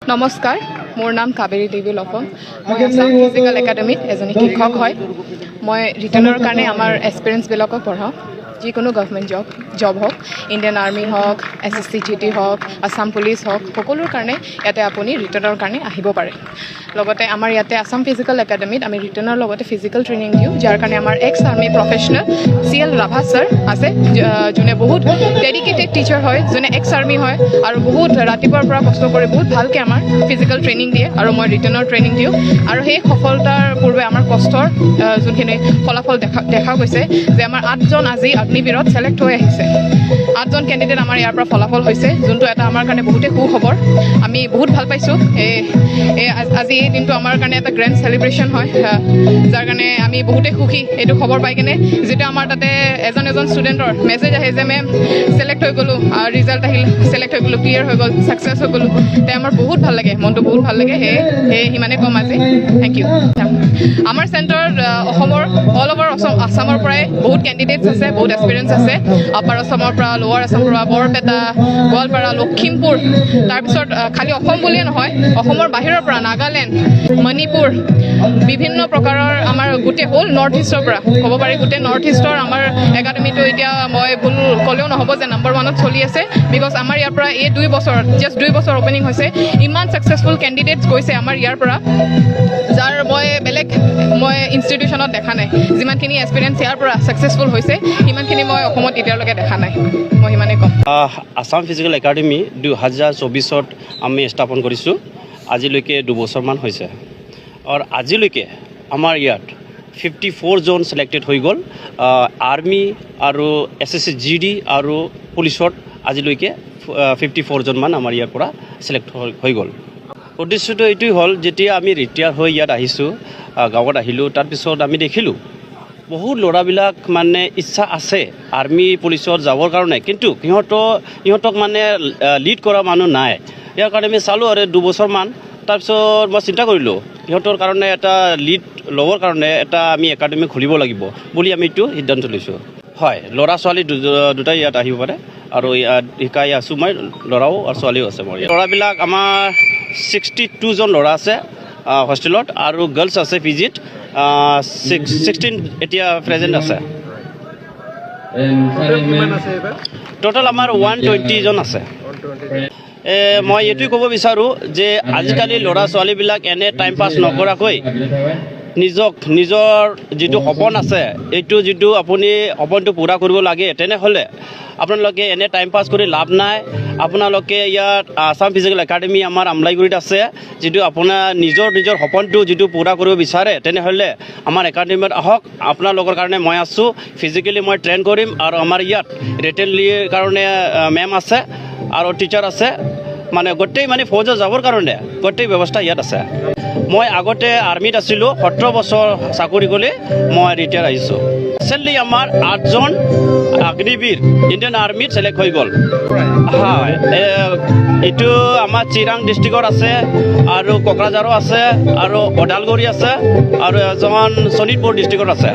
নমস্কাৰ, মোৰ নাম কাবেৰী দেৱী লপং। মই আছাম ফিজিকেল একাডেমীত এজনী শিক্ষক হয়। মই ৰিটাৰ্ণৰ কাৰণে আমাৰ এক্সপিৰিয়েঞ্চবিলাকক পঢ়াওঁ। যিকোনো গভৰ্ণমেণ্ট জব হওক, ইণ্ডিয়ান আৰ্মি হওক, SSC GT হওক, আছাম পুলিচ হওক, সকলোৰ কাৰণে ইয়াতে আপুনি ৰিটাৰ্ণৰ কাৰণে আহিব পাৰে। লগতে আমাৰ ইয়াতে আছাম ফিজিকেল একাডেমীত আমি ৰিটাৰ্ণৰ লগতে ফিজিকেল ট্ৰেইনিং দিওঁ, যাৰ কাৰণে আমাৰ x army professional CL Rabha sir আছে, যোনে বহুত ডেডিকেটেড টিচাৰ হয়, যোনে এক্স আৰ্মি হয় আৰু বহুত ৰাতিপুৱাৰ পৰা কষ্ট কৰি বহুত ভালকৈ আমাৰ ফিজিকেল ট্ৰেইনিং দিয়ে আৰু মই ৰিটাৰ্ণৰ ট্ৰেইনিং দিওঁ। আৰু সেই সফলতাৰ পূৰ্বে আমাৰ কষ্টৰ যোনখিনি ফলাফল দেখা গৈছে যে আমাৰ 8জন আজি অগ্নিবীৰত ছিলেক্ট হৈ আহিছে। 8জন কেণ্ডিডেট আমাৰ ইয়াৰ পৰা ফলাফল হৈছে, যোনটো এটা আমাৰ কাৰণে বহুতেই সুখবৰ। আমি বহুত ভাল পাইছোঁ। আজি এই দিনটো আমাৰ কাৰণে এটা গ্ৰেণ্ড চেলিব্ৰেশ্যন হয়, যাৰ কাৰণে আমি বহুতেই সুখী এইটো খবৰ পাই কিনে। যেতিয়া আমাৰ তাতে এজন ষ্টুডেণ্টৰ মেছেজ আহে যে মেম ছিলেক্ট হৈ গ'লোঁ, ৰিজাল্ট আহিল, ছিলেক্ট হৈ গ'লোঁ, ক্লিয়াৰ হৈ গ'ল, ছাকচেছ হৈ গ'লোঁ, তে আমাৰ বহুত ভাল লাগে, মনটো বহুত ভাল লাগে। সেয়ে সিমানে ক'ম আজি। Thank you. আমাৰ চেণ্টাৰত অসমৰ অল অভাৰ আছামৰ পৰাই বহুত কেণ্ডিডেটছ আছে, বহুত এক্সপিৰিয়েঞ্চ আছে। আপাৰ আছামৰ পৰা, লোৱাৰ আছামৰ পৰা, বৰপেটা, গোৱালপাৰা, লখিমপুৰ, তাৰপিছত খালি অসম বুলিয়ে নহয়, অসমৰ বাহিৰৰ পৰা নাগালেণ্ড, মণিপুৰ, বিভিন্ন প্ৰকাৰৰ আমাৰ গোটেই হ'ল নৰ্থ ইষ্টৰ পৰা ক'ব পাৰি। গোটেই নৰ্থ ইষ্টৰ আমাৰ একাডেমীটো এতিয়া মই ভুল ক'লেও নহ'ব যে নম্বৰ 1ত চলি আছে, বিকজ আমাৰ ইয়াৰ পৰা এই 2 বছৰত জাষ্ট 2 বছৰ অপেনিং হৈছে, ইমান ছাকচেছফুল কেণ্ডিডেটছ গৈছে আমাৰ ইয়াৰ পৰা, যাৰ মই ইনষ্টিটিউশ্যনত দেখা নাই। যিমানখিনি এক্সপিৰিয়েঞ্চ ইয়াৰ পৰা ছাকচেছফুল হৈছে, সিমানখিনি মই অসমত এতিয়ালৈকে দেখা নাই। মই সিমানেই ক'ম। আছাম ফিজিকেল একাডেমী 2024ত আমি স্থাপন কৰিছোঁ। আজিলৈকে 2 বছৰমান হৈছে আৰু আজিলৈকে আমাৰ ইয়াত 54জন ছিলেক্টেড হৈ গ'ল। আৰ্মি আৰু SSC GD আৰু পুলিচত আজিলৈকে 54জনমান আমাৰ ইয়াৰ পৰা ছিলেক্ট হৈ গ'ল। উদ্দেশ্যটো এইটোৱেই হ'ল, যেতিয়া আমি ৰিটায়াৰ হৈ ইয়াত আহিছোঁ, গাঁৱত আহিলোঁ, তাৰপিছত আমি দেখিলোঁ বহুত ল'ৰাবিলাক মানে ইচ্ছা আছে আৰ্মি পুলিচত যাবৰ কাৰণে, কিন্তু সিহঁতক মানে লিড কৰা মানুহ নাই। ইয়াৰ কাৰণে আমি চালোঁ আৰু 2 বছৰমান, তাৰপিছত মই চিন্তা কৰিলোঁ সিহঁতৰ কাৰণে এটা লিড ল'বৰ কাৰণে এটা আমি একাডেমি খুলিব লাগিব বুলি আমি এইটো সিদ্ধান্ত লৈছোঁ। হয়, ল'ৰা ছোৱালী দুটাই ইয়াত আহিব পাৰে আৰু ইয়াত শিকাই আছোঁ মই, ল'ৰাও আৰু ছোৱালীও আছে মোৰ ইয়াত। ল'ৰাবিলাক আমাৰ 62জন ল'ৰা আছে হোষ্টেলত, আৰু গাৰ্লছ আছে PGত 16 এতিয়া প্ৰেজেণ্ট আছে। টোটেল আমাৰ 120জন আছে। মই এইটোৱে ক'ব বিচাৰোঁ যে আজিকালি ল'ৰা ছোৱালীবিলাক এনে টাইম পাছ নকৰাকৈ নিজৰ যিটো সপোন আছে, এইটো যিটো আপুনি সপোনটো পূৰা কৰিব লাগে, তেনেহ'লে আপোনালোকে এনে টাইম পাছ কৰি লাভ নাই। আপোনালোকে ইয়াত আছাম ফিজিকেল একাডেমি আমাৰ আমলাইগুৰিত আছে। যিটো আপোনাৰ নিজৰ সপোনটো যিটো পূৰা কৰিব বিচাৰে, তেনেহ'লে আমাৰ একাডেমিত আহক। আপোনালোকৰ কাৰণে মই আছোঁ, ফিজিকেলি মই ট্ৰেইন কৰিম, আৰু আমাৰ ইয়াত ৰিটেনলিৰ কাৰণে মেম আছে আৰু টিচাৰ আছে, মানে গোটেই ফৌজত যাবৰ কাৰণে গোটেই ব্যৱস্থা ইয়াত আছে। মই আগতে আৰ্মিত আছিলোঁ, 17 বছৰ চাকৰি কৰি মই ৰিটায়াৰ আহিছোঁ। ৰিচেণ্টলি আমাৰ 8জন অগ্নিবীৰ ইণ্ডিয়ান আৰ্মিত ছিলেক্ট হৈ গ'ল। হয়, এইটো আমাৰ চিৰাং ডিষ্ট্ৰিক্টত আছে, আৰু কোকৰাঝাৰো আছে, আৰু ওদালগুৰি আছে, আৰু এজন শোণিতপুৰ ডিষ্ট্ৰিক্টত আছে।